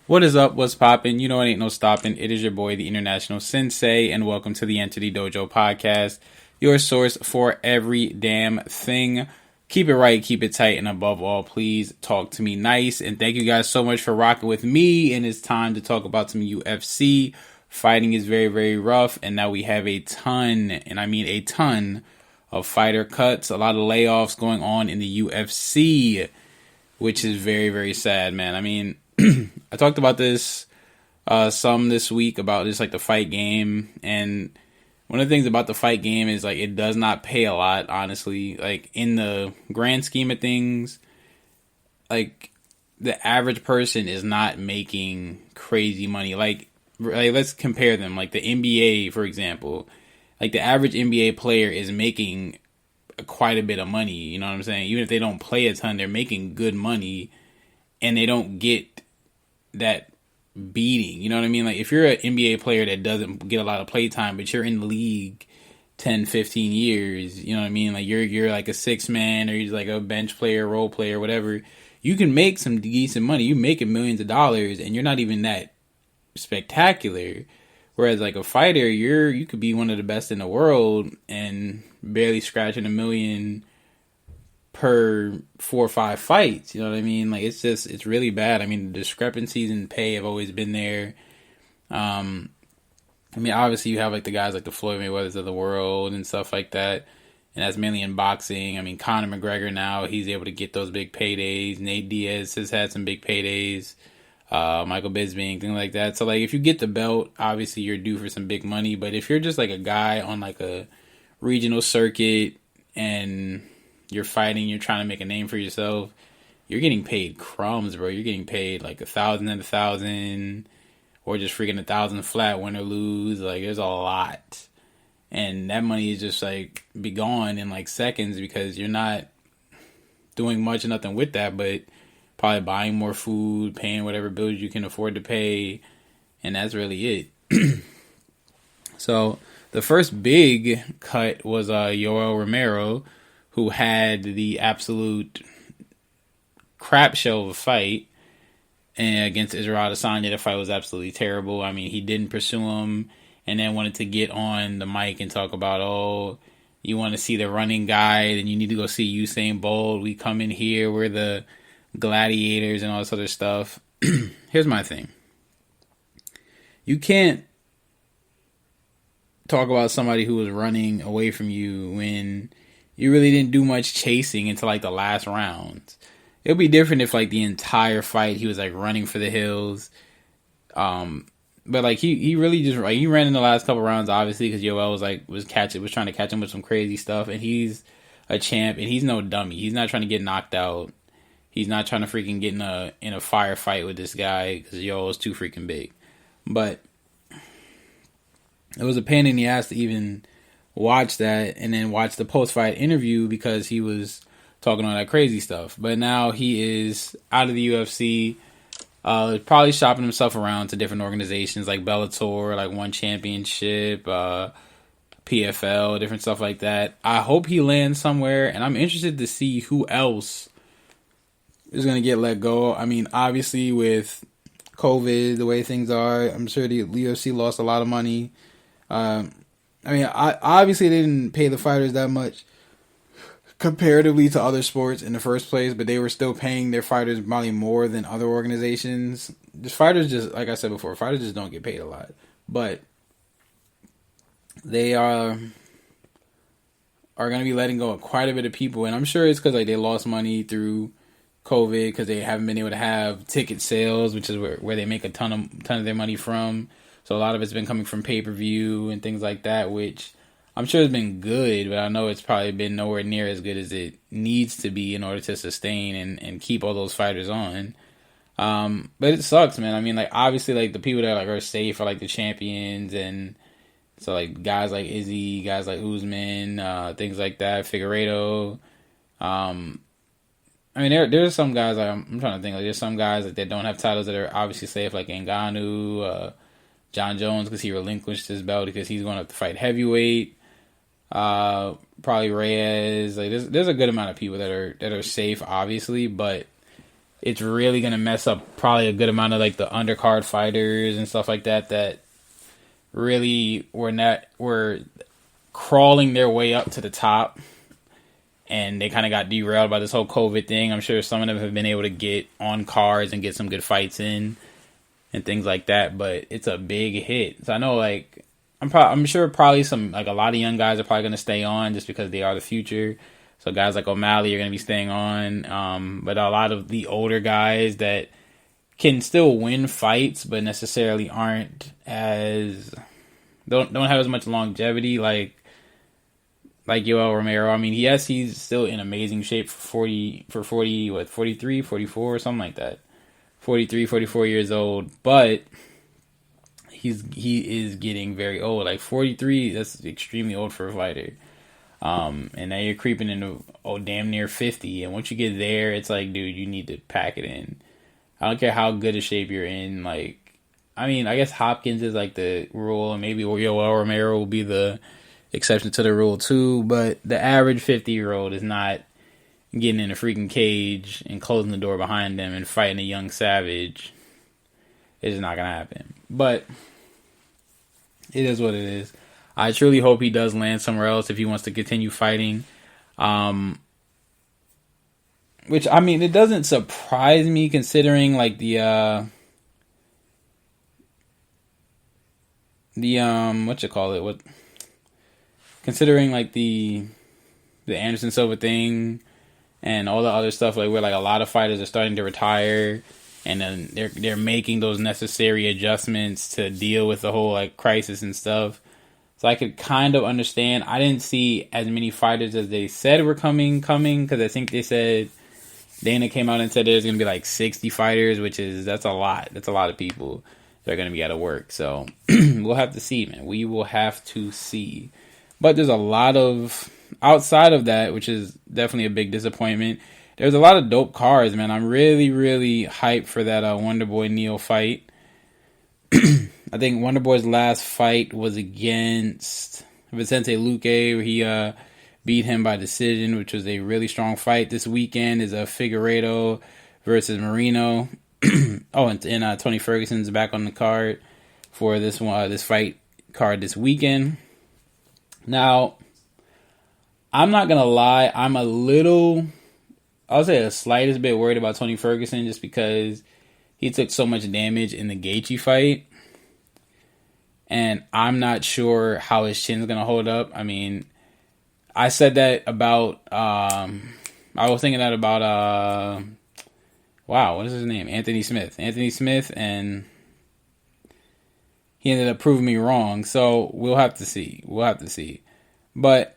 What is up? What's poppin'? You know it ain't no stopping. It is your boy, the International Sensei, and welcome to the Entity DOJO podcast, your source for every damn thing. Keep it right, keep it tight, and above all, please talk to me nice. And thank you guys so much for rocking with me. And it's time to talk about some UFC. Fighting is very, very rough, and now we have a ton, and I mean a ton, of fighter cuts. A lot of layoffs going on in the UFC, which is very, very sad, man. I mean, I talked about this some this week about just like the fight game, and one of the things about the fight game is like it does not pay a lot, honestly. Like in the grand scheme of things, like the average person is not making crazy money. Like let's compare them. Like the NBA, for example, like the average NBA player is making quite a bit of money. You know what I'm saying? Even if they don't play a ton, they're making good money, and they don't get that beating. You know what I mean? Like if you're an NBA player that doesn't get a lot of play time, but you're in the league 10, 15 years, you know what I mean? Like you're like a six man, or you're like a bench player, role player, whatever. You can make some decent money. You making millions of dollars, and you're not even that spectacular. Whereas like a fighter, you could be one of the best in the world and barely scratching a million per 4 or 5 fights. You know what I mean? Like it's really bad. I mean, the discrepancies in pay have always been there. I mean, obviously you have like the guys like the Floyd Mayweathers of the world and stuff like that, and that's mainly in boxing. I mean, Conor McGregor now, he's able to get those big paydays. Nate Diaz has had some big paydays. Michael Bisping, things like that. So like if you get the belt, obviously you're due for some big money. But if you're just like a guy on like a regional circuit and you're fighting, you're trying to make a name for yourself, you're getting paid crumbs, bro. You're getting paid like 1,000 and 1,000, or just freaking 1,000 flat, win or lose. Like there's a lot, and that money is just like be gone in like seconds because you're not doing much or nothing with that, but probably buying more food, paying whatever bills you can afford to pay, and that's really it. So the first big cut was Yoel Romero, who had the absolute crap show of a fight and against Israel Adesanya. The fight was absolutely terrible. I mean, he didn't pursue him, and then wanted to get on the mic and talk about, oh, you want to see the running guy, then you need to go see Usain Bolt. We come in here, we're the gladiators and all this other stuff. Here's my thing. You can't talk about somebody who was running away from you when you really didn't do much chasing until like the last rounds. It would be different if like the entire fight he was like running for the hills. But like he really just like he ran in the last couple rounds, obviously, because Yoel was trying to catch him with some crazy stuff, and he's a champ and he's no dummy. He's not trying to get knocked out. He's not trying to freaking get in a firefight with this guy because Yoel is too freaking big. But it was a pain in the ass to even watch that and then watch the post-fight interview because he was talking all that crazy stuff. But now he is out of the UFC, probably shopping himself around to different organizations like Bellator, like One Championship, PFL, different stuff like that. I hope he lands somewhere, and I'm interested to see who else is going to get let go. I mean, obviously with COVID, the way things are, I'm sure the UFC lost a lot of money. I mean, obviously they didn't pay the fighters that much comparatively to other sports in the first place, but they were still paying their fighters probably more than other organizations. Fighters just, like I said before, fighters just don't get paid a lot. But they are going to be letting go of quite a bit of people, and I'm sure it's because like they lost money through COVID because they haven't been able to have ticket sales, which is where they make a ton of their money from. So a lot of it's been coming from pay-per-view and things like that, which I'm sure has been good, but I know it's probably been nowhere near as good as it needs to be in order to sustain and keep all those fighters on. But it sucks, man. I mean, like obviously, like the people that like are safe are like the champions, and so like guys like Izzy, guys like Usman, things like that, Figueiredo. I mean, there's some guys like I'm trying to think. Like there's some guys like that don't have titles that are obviously safe, like Ngannou, John Jones, because he relinquished his belt because he's going to have to fight heavyweight. Probably Reyes. Like there's a good amount of people that are safe, obviously, but it's really gonna mess up probably a good amount of like the undercard fighters and stuff like that that really were crawling their way up to the top, and they kind of got derailed by this whole COVID thing. I'm sure some of them have been able to get on cards and get some good fights in and things like that, but it's a big hit. So I know, like, I'm sure probably some, like, a lot of young guys are probably going to stay on just because they are the future. So guys like O'Malley are going to be staying on, but a lot of the older guys that can still win fights, but necessarily aren't as don't have as much longevity, like Yoel Romero. I mean, yes, he's still in amazing shape for 43, 44, or something like that. 43, 44 years old, but he is getting very old. Like 43, that's extremely old for a fighter. And now you're creeping into damn near 50, and once you get there, it's like, dude, you need to pack it in. I don't care how good a shape you're in. Like, I mean, I guess Hopkins is like the rule, and maybe Yoel Romero will be the exception to the rule too, but the average 50-year-old is not getting in a freaking cage and closing the door behind them and fighting a young savage. It's just not gonna happen. But it is what it is. I truly hope he does land somewhere else if he wants to continue fighting. Which, I mean, it doesn't surprise me considering like considering like the Anderson Silva thing and all the other stuff, like where like a lot of fighters are starting to retire, and then they're making those necessary adjustments to deal with the whole like crisis and stuff. So I could kind of understand. I didn't see as many fighters as they said were coming, because I think they said Dana came out and said there's going to be like 60 fighters, that's a lot. That's a lot of people that are going to be out of work. So we'll have to see, man. We will have to see. But there's a lot of, outside of that, which is definitely a big disappointment, there's a lot of dope cards, man. I'm really, really hyped for that Wonderboy Neal fight. I think Wonderboy's last fight was against Vicente Luque, where he beat him by decision, which was a really strong fight. This weekend is a Figueiredo versus Marino. and Tony Ferguson's back on the card for this one, this fight card this weekend. Now, I'm not gonna lie, I'm I'll say the slightest bit worried about Tony Ferguson, just because he took so much damage in the Gaethje fight, and I'm not sure how his chin's gonna hold up. I mean, I said that about I was thinking that about what is his name? Anthony Smith, and he ended up proving me wrong. So we'll have to see. But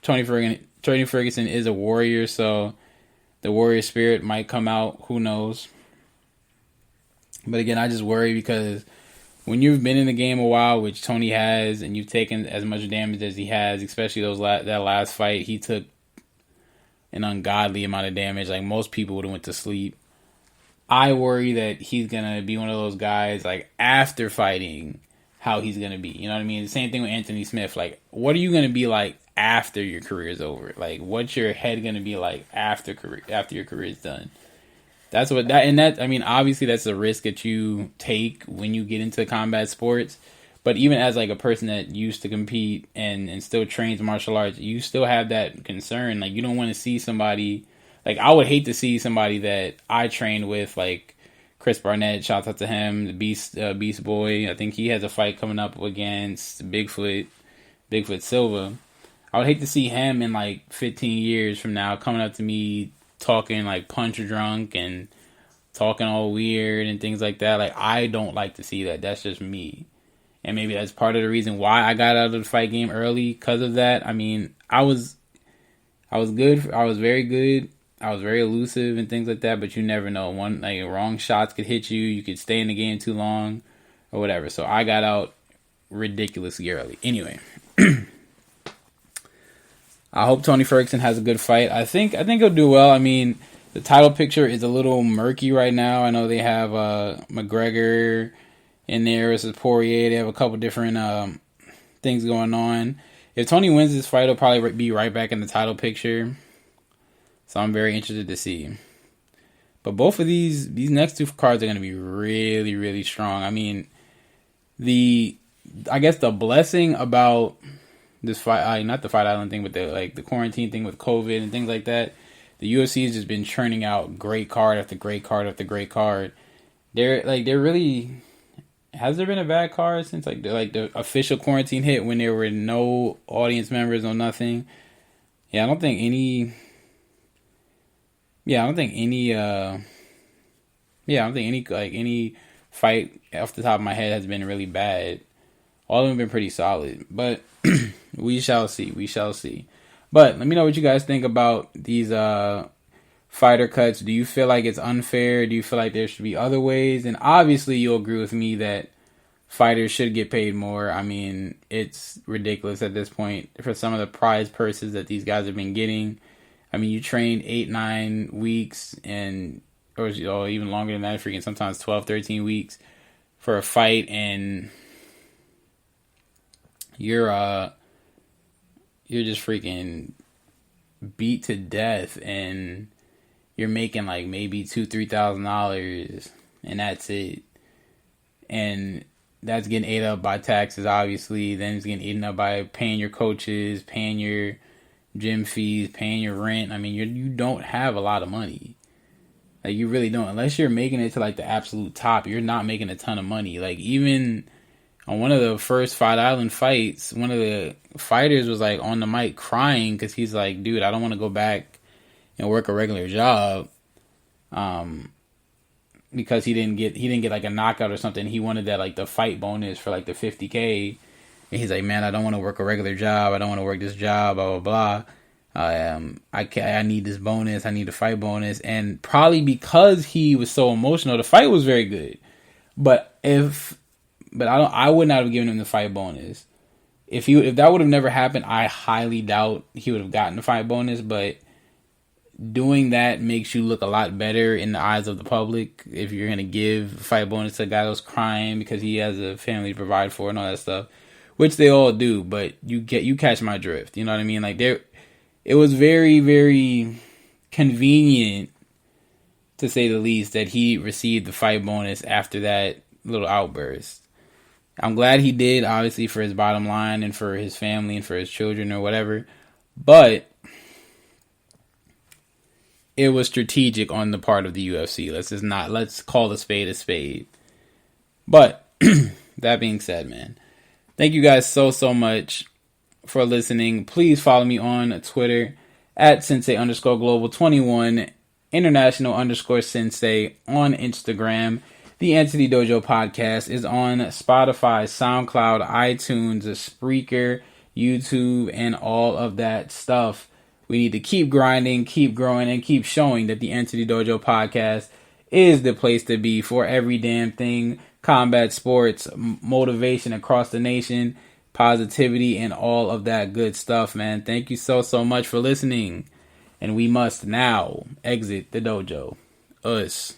Tony Ferguson is a warrior, so the warrior spirit might come out. Who knows? But again, I just worry because when you've been in the game a while, which Tony has, and you've taken as much damage as he has, especially that last fight, he took an ungodly amount of damage. Like, most people would have went to sleep. I worry that he's gonna be one of those guys, like, after fighting, how he's gonna be. You know what I mean? The same thing with Anthony Smith. Like, what are you gonna be like after your career is over? Like, what's your head gonna be like after your career is done? I mean, obviously that's a risk that you take when you get into combat sports. But even as like a person that used to compete and still trains martial arts, you still have that concern. Like, you don't want to see somebody, like, I would hate to see somebody that I trained with, like Chris Barnett, shout out to him, the Beast Boy. I think he has a fight coming up against Bigfoot Silva. I would hate to see him in like 15 years from now coming up to me talking like punch drunk and talking all weird and things like that. Like, I don't like to see that. That's just me. And maybe that's part of the reason why I got out of the fight game early, because of that. I mean, I was good. I was very good. I was very elusive and things like that, but you never know. Wrong shots could hit you. You could stay in the game too long or whatever. So I got out ridiculously early. Anyway, I hope Tony Ferguson has a good fight. I think he'll do well. I mean, the title picture is a little murky right now. I know they have McGregor in there versus Poirier. They have a couple different things going on. If Tony wins this fight, he'll probably be right back in the title picture. So I'm very interested to see. But both of these next two cards are going to be really, really strong. I mean, I guess the blessing about this fight, not the Fight Island thing, but the quarantine thing with COVID and things like that. The UFC has just been churning out great card after great card after great card. They're really, has there been a bad card since the official quarantine hit when there were no audience members or nothing? Yeah, I don't think any. Yeah, I don't think any. Any fight off the top of my head has been really bad. All of them have been pretty solid, but we shall see. We shall see. But let me know what you guys think about these fighter cuts. Do you feel like it's unfair? Do you feel like there should be other ways? And obviously, you'll agree with me that fighters should get paid more. I mean, it's ridiculous at this point for some of the prize purses that these guys have been getting. I mean, you trained 8-9 weeks or even longer than that, freaking sometimes 12, 13 weeks for a fight, and you're just freaking beat to death, and you're making like maybe $2,000-$3,000, and that's it. And that's getting ate up by taxes, obviously. Then it's getting eaten up by paying your coaches, paying your gym fees, paying your rent. I mean, you don't have a lot of money. Like, you really don't. Unless you're making it to like the absolute top, you're not making a ton of money. Like, even on one of the first Fight Island fights, one of the fighters was like on the mic crying because he's like, dude, I don't want to go back and work a regular job. Because he didn't get like a knockout or something. He wanted that like the fight bonus for like the $50K. And he's like, man, I don't want to work a regular job. I don't want to work this job, blah, blah, blah. I need this bonus. I need the fight bonus. And probably because he was so emotional, the fight was very good. But I would not have given him the fight bonus. If that would have never happened, I highly doubt he would have gotten the fight bonus. But doing that makes you look a lot better in the eyes of the public if you're going to give a fight bonus to a guy who's crying because he has a family to provide for and all that stuff, which they all do. But you catch my drift. You know what I mean? Like, it was very, very convenient, to say the least, that he received the fight bonus after that little outburst. I'm glad he did, obviously, for his bottom line and for his family and for his children or whatever. But it was strategic on the part of the UFC. Let's call a spade a spade. But that being said, man, thank you guys so much for listening. Please follow me on Twitter at Sensei_Global21, International_Sensei on Instagram. The Entity Dojo podcast is on Spotify, SoundCloud, iTunes, Spreaker, YouTube, and all of that stuff. We need to keep grinding, keep growing, and keep showing that the Entity Dojo podcast is the place to be for every damn thing. Combat sports, motivation across the nation, positivity, and all of that good stuff, man. Thank you so much for listening. And we must now exit the dojo. Us.